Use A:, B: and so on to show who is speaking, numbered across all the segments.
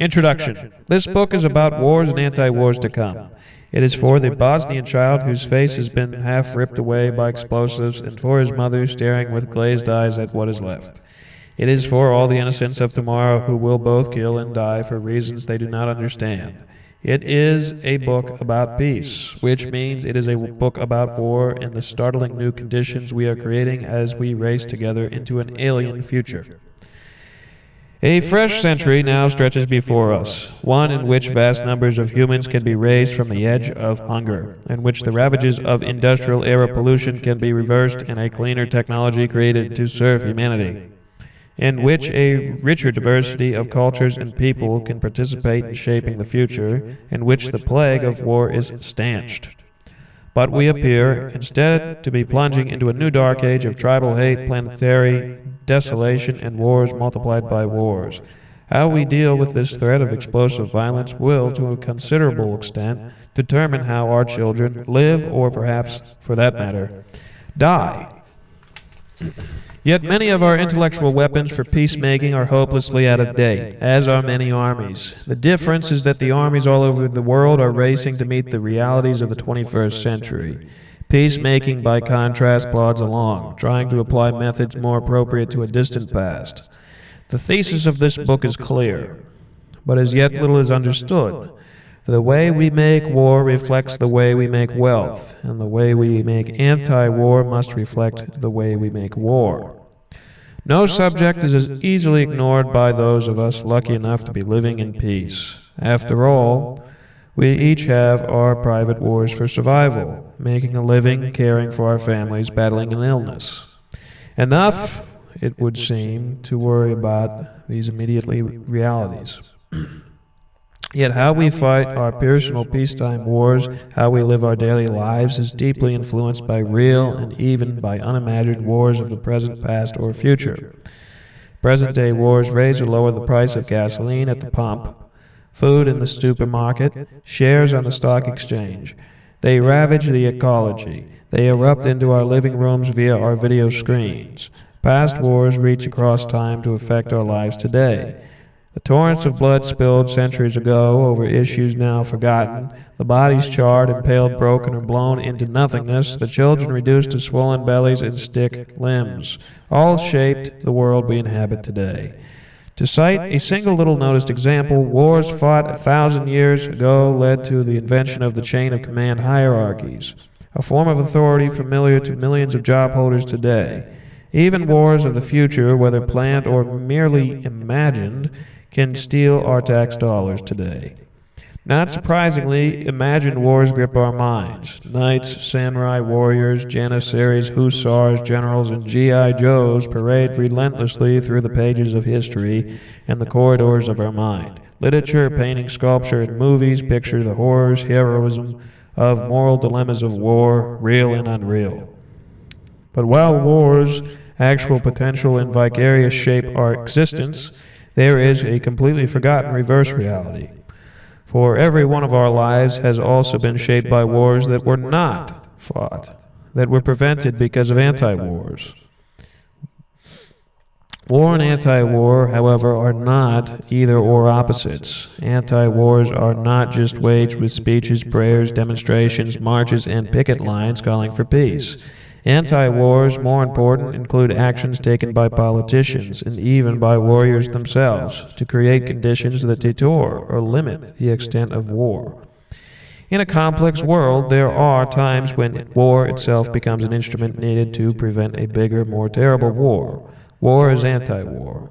A: Introduction. This book is about wars and anti-wars to come. It is for the Bosnian child whose face has been half ripped away by explosives and for his mother staring with glazed eyes at what is left. It is for all the innocents of tomorrow who will both kill and die for reasons they do not understand. It is a book about peace, which means it is a book about war and the startling new conditions we are creating as we race together into an alien future. A fresh century now stretches before us, one in which vast numbers of humans can be raised from the edge of hunger, in which the ravages of industrial-era pollution can be reversed and a cleaner technology created to serve humanity, in which a richer diversity of cultures and people can participate in shaping the future, in which the plague of war is stanched. But we appear, instead, to be plunging into a new dark age of tribal hate, planetary desolation, and wars multiplied by wars. How we deal with this threat of explosive violence will, to a considerable extent, determine how our children live, or perhaps, for that matter, die. Yet many of our intellectual weapons for peacemaking are hopelessly out of date, as are many armies. The difference is that the armies all over the world are racing to meet the realities of the 21st century. Peacemaking, by contrast, plods along, trying to apply methods more appropriate to a distant past. The thesis of this book is clear, but as yet little is understood. The way we make war reflects the way we make wealth, and the way we make anti-war must reflect the way we make war. No subject is as easily ignored by those of us lucky enough to be living in peace. After all, we each have our private wars for survival, making a living, caring for our families, battling an illness. Enough, it would seem, to worry about these immediately realities. Yet how we fight our personal peacetime wars, how we live our daily lives, is deeply influenced by real and even by unimagined wars of the present, past, or future. Present-day wars raise or lower the price of gasoline at the pump, food in the supermarket, shares on the stock exchange. They ravage the ecology. They erupt into our living rooms via our video screens. Past wars reach across time to affect our lives today. The torrents of blood spilled centuries ago over issues now forgotten, the bodies charred, impaled, broken, or blown into nothingness, the children reduced to swollen bellies and stick limbs, all shaped the world we inhabit today. To cite a single little noticed example, wars fought 1,000 years ago led to the invention of the chain of command hierarchies, a form of authority familiar to millions of job holders today. Even wars of the future, whether planned or merely imagined, can steal our tax dollars today. Not surprisingly, imagined wars grip our minds. Knights, samurai, warriors, janissaries, hussars, generals, and G.I. Joes parade relentlessly through the pages of history and the corridors of our mind. Literature, painting, sculpture, and movies picture the horrors, heroism of moral dilemmas of war, real and unreal. But while wars, actual potential, and vicarious shape our existence, there is a completely forgotten reverse reality. For every one of our lives has also been shaped by wars that were not fought, that were prevented because of anti-wars. War and anti-war, however, are not either-or opposites. Anti-wars are not just waged with speeches, prayers, demonstrations, marches, and picket lines calling for peace. Anti-wars, more important, include actions taken by politicians and even by warriors themselves to create conditions that detour or limit the extent of war. In a complex world, there are times when war itself becomes an instrument needed to prevent a bigger, more terrible war. War is anti-war.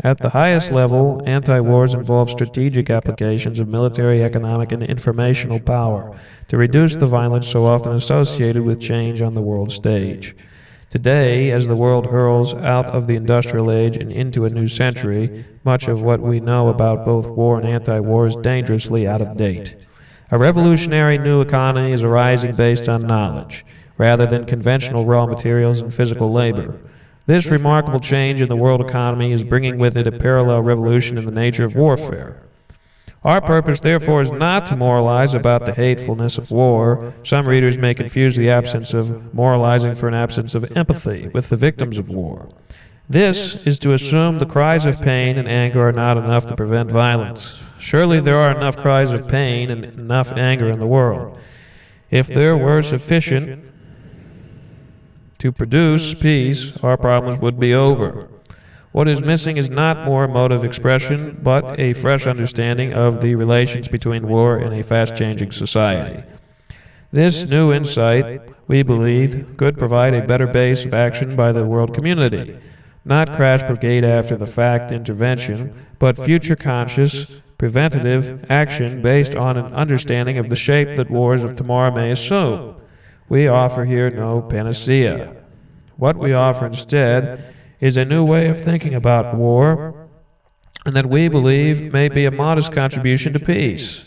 A: At the highest level, anti-wars involve strategic applications of military, economic, and informational power to reduce the violence so often associated with change on the world stage. Today, as the world hurls out of the industrial age and into a new century, much of what we know about both war and anti-war is dangerously out of date. A revolutionary new economy is arising based on knowledge, rather than conventional raw materials and physical labor. This remarkable change in the world economy is bringing with it a parallel revolution in the nature of warfare. Our purpose, therefore, is not to moralize about the hatefulness of war. Some readers may confuse the absence of moralizing for an absence of empathy with the victims of war. This is to assume the cries of pain and anger are not enough to prevent violence. Surely there are enough cries of pain and enough anger in the world. If there were sufficient to produce peace, our problems would be over. What is missing is not more emotive expression, but a fresh understanding of the relations between war and a fast-changing society. This new insight, we believe, could provide a better base of action by the world community. Not crash brigade after the fact intervention, but future conscious, preventative action based on an understanding of the shape that wars of tomorrow may assume. We offer here no panacea. What we offer instead is a new way of thinking about war, and that we believe may be a modest contribution to peace.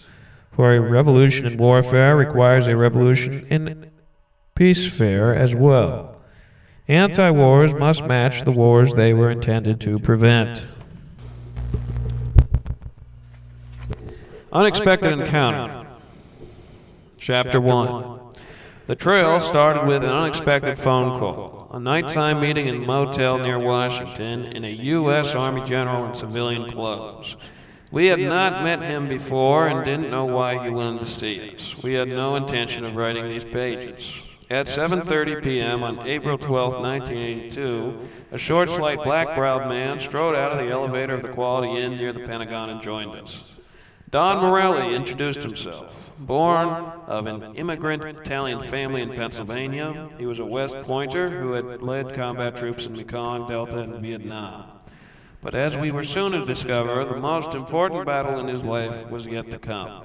A: For a revolution in warfare requires a revolution in peacefare as well. Anti-wars must match the wars they were intended to prevent. Unexpected Encounter. Chapter 1. The trail started with an unexpected phone call. A nighttime meeting in a motel near Washington in a U.S. Army general in civilian clothes. We had not met him before and didn't know why he wanted to see us. We had no intention of writing these pages. At 7:30 p.m. on April 12, 1982, a short, slight, black-browed man strode out of the elevator of the Quality Inn near the Pentagon and joined us. Don Morelli introduced himself. Born of an immigrant Italian family in Pennsylvania, he was a West Pointer who had led combat troops in Mekong Delta and Vietnam. But as we were soon to discover, the most important battle in his life was yet to come.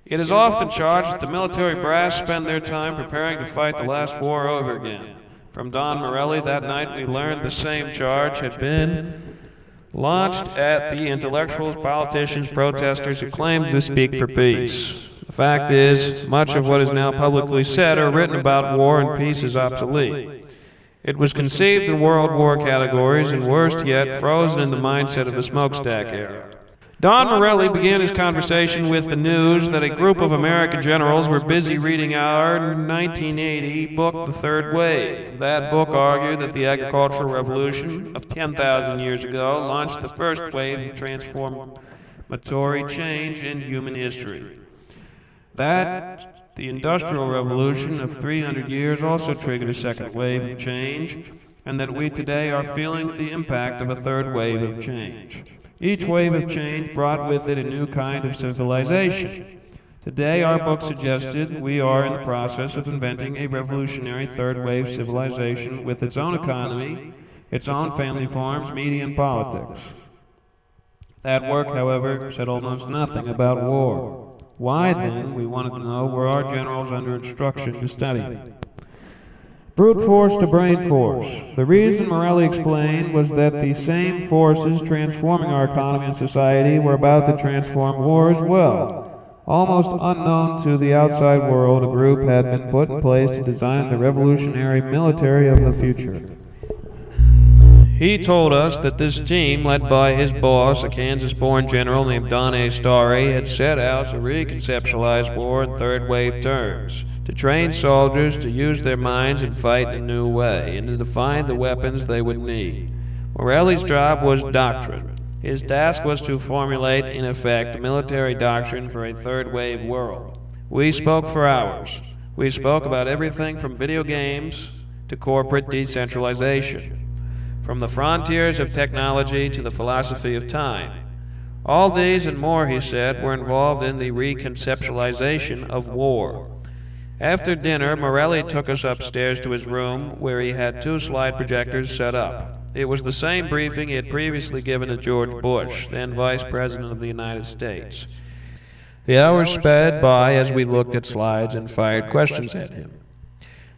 A: It is often charged that the military brass spend their time preparing to fight the last war over again. From Don Morelli that night we learned the same charge had been launched at the intellectuals, politicians, protesters who claimed to speak for peace. The fact is, much of what is now publicly said or written about war and peace is obsolete. It was conceived in World War categories and, worst yet, frozen in the mindset of the smokestack era. Don Morelli began his conversation with the news that a group of American generals were busy reading our 1980 book, The Third Wave. That book argued that the agricultural revolution of 10,000 years ago launched the first wave of transformatory change in human history. That the industrial revolution of 300 years also triggered a second wave of change, and that we today are feeling the impact of a third wave of change. Each wave of change brought with it a new kind of civilization. Today, our book suggested we are in the process of inventing a revolutionary third wave civilization with its own economy, its own family farms, media, and politics. That work, however, said almost nothing about war. Why, then, we wanted to know, were our generals under instruction to study it? Brute force to brain force. The reason Morelli explained was that the same forces transforming our economy and society were about to transform war as well. Almost unknown to the outside world, a group had been put in place to design the revolutionary military of the future. He told us that this team, led by his boss, a Kansas-born general named Don A. Starry, had set out to reconceptualize war in third-wave terms, to train soldiers to use their minds and fight in a new way, and to define the weapons they would need. Morelli's job was doctrine. His task was to formulate, in effect, a military doctrine for a third-wave world. We spoke for hours. We spoke about everything from video games to corporate decentralization, from the frontiers of technology to the philosophy of time. All these and more, he said, were involved in the reconceptualization of war. After dinner, Morelli took us upstairs to his room, where he had 2 slide projectors set up. It was the same briefing he had previously given to George Bush, then Vice President of the United States. The hours sped by as we looked at slides and fired questions at him.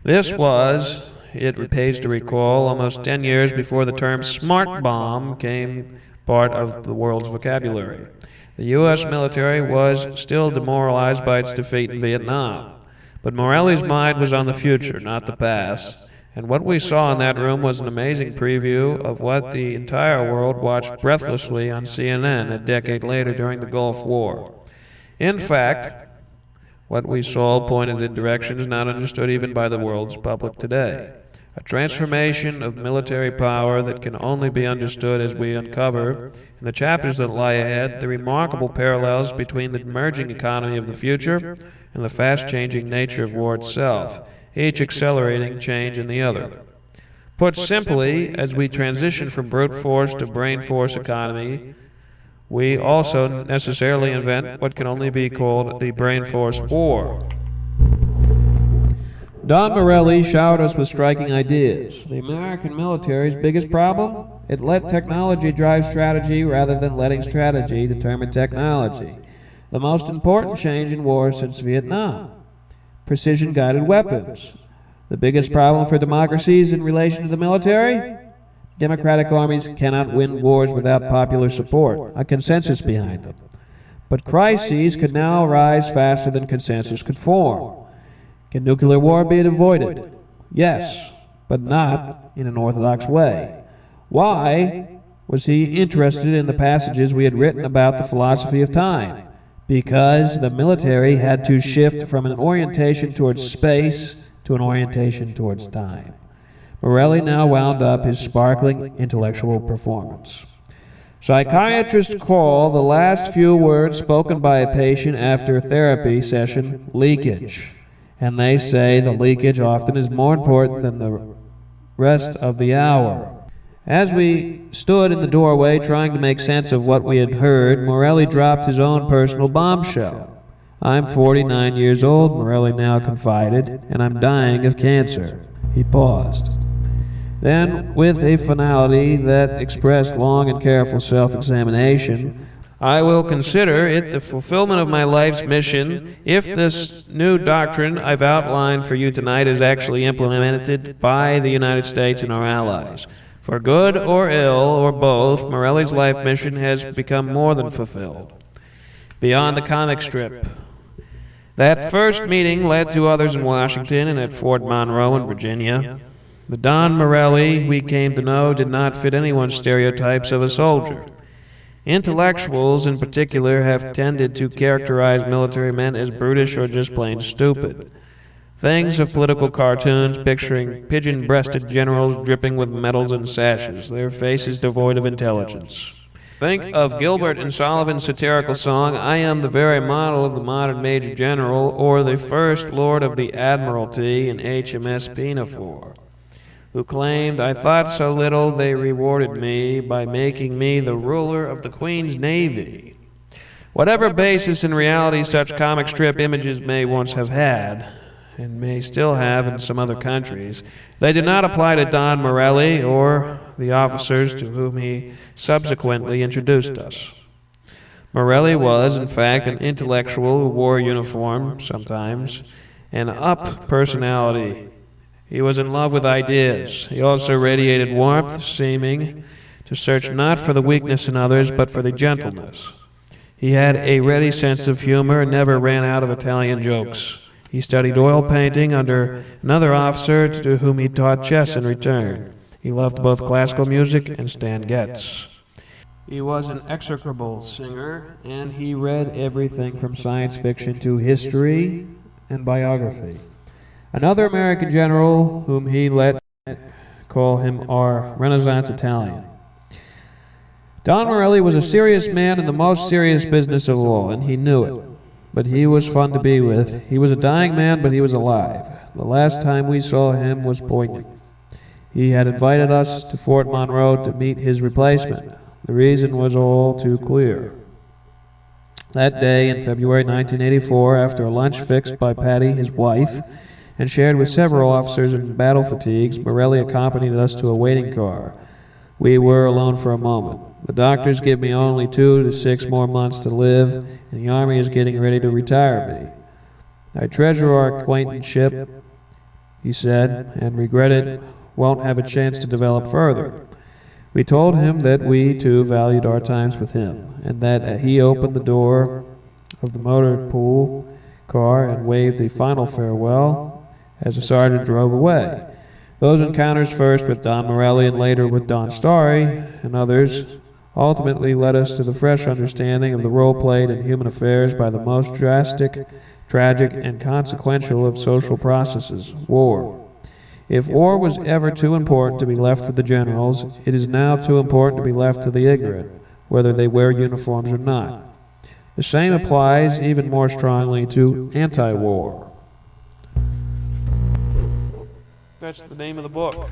A: This was, it pays to recall, almost 10 years before the term smart bomb became part of the world's vocabulary. The U.S. military was still demoralized by its defeat in Vietnam. But Morelli's mind was on the future, not the past, and what we saw in that room was an amazing preview of what the entire world watched breathlessly on CNN a decade later during the Gulf War. In fact, what we saw pointed in directions not understood even by the world's public today. a transformation of military power that can only be understood as we uncover, in the chapters that lie ahead, the remarkable parallels between the emerging economy of the future and the fast-changing nature of war itself, each accelerating change in the other. Put simply, as we transition from brute force to brain force economy, we also necessarily invent what can only be called the brain force war. Don Morelli showered us with striking ideas. The American military's biggest problem? It let technology drive strategy rather than letting strategy determine technology. The most important change in war since Vietnam. Precision-guided weapons. The biggest problem for democracies in relation to the military? Democratic armies cannot win wars without popular support, a consensus behind them. But crises could now rise faster than consensus could form. Can nuclear war be avoided? Yes, but not in an orthodox way. Why was he interested in the passages we had written about the philosophy of time? Because the military had to shift from an orientation towards space to an orientation towards time. Morelli now wound up his sparkling intellectual performance. Psychiatrists call the last few words spoken by a patient after a therapy session leakage. And they say the leakage often is more important than the rest of the hour. As we stood in the doorway trying to make sense of what we had heard, Morelli dropped his own personal bombshell. "I'm 49 years old," Morelli now confided, "and I'm dying of cancer." He paused. Then, with a finality that expressed long and careful self-examination, "I will consider it the fulfillment of my life's mission if this new doctrine I've outlined for you tonight is actually implemented by the United States and our allies. For good or ill, or both, Morelli's life mission has become more than fulfilled. Beyond the comic strip. That first meeting led to others in Washington and at Fort Monroe in Virginia. The Don Morelli we came to know did not fit anyone's stereotypes of a soldier. Intellectuals, in particular, have tended to characterize military men as brutish or just plain stupid. Things of political cartoons picturing pigeon-breasted generals dripping with medals and sashes, their faces devoid of intelligence. Think of Gilbert and Sullivan's satirical song, "I am the very model of the modern Major General," or the First Lord of the Admiralty in HMS Pinafore, who claimed, "I thought so little they rewarded me by making me the ruler of the Queen's Navy." Whatever basis in reality such comic strip images may once have had, and may still have in some other countries, they did not apply to Don Morelli or the officers to whom he subsequently introduced us. Morelli was, in fact, an intellectual who wore a uniform, sometimes, an up personality. He was in love with ideas. He also radiated warmth, seeming to search not for the weakness in others, but for the gentleness. He had a ready sense of humor and never ran out of Italian jokes. He studied oil painting under another officer to whom he taught chess in return. He loved both classical music and Stan Getz. He was an execrable singer, and he read everything from science fiction to history and biography. Another American general whom he let call him our Renaissance Italian. Don Morelli was a serious man in the most serious business of all, and he knew it. But he was fun to be with. He was a dying man, but he was alive. The last time we saw him was poignant. He had invited us to Fort Monroe to meet his replacement. The reason was all too clear. That day in February 1984, after a lunch fixed by Patty, his wife, and shared with several officers in battle fatigues, Morelli accompanied us to a waiting car. We were alone for a moment. The doctors give me only 2 to 6 more months to live, and the Army is getting ready to retire me. I treasure our acquaintanceship, he said, and regret it won't have a chance to develop further. We told him that we, too, valued our times with him, and that he opened the door of the motor pool car and waved a final farewell as the sergeant drove away. Those encounters, first with Don Morelli and later with Don Starry and others, ultimately led us to the fresh understanding of the role played in human affairs by the most drastic, tragic, and consequential of social processes, war. If war was ever too important to be left to the generals, it is now too important to be left to the ignorant, whether they wear uniforms or not. The same applies even more strongly to anti-war. That's the name of the book.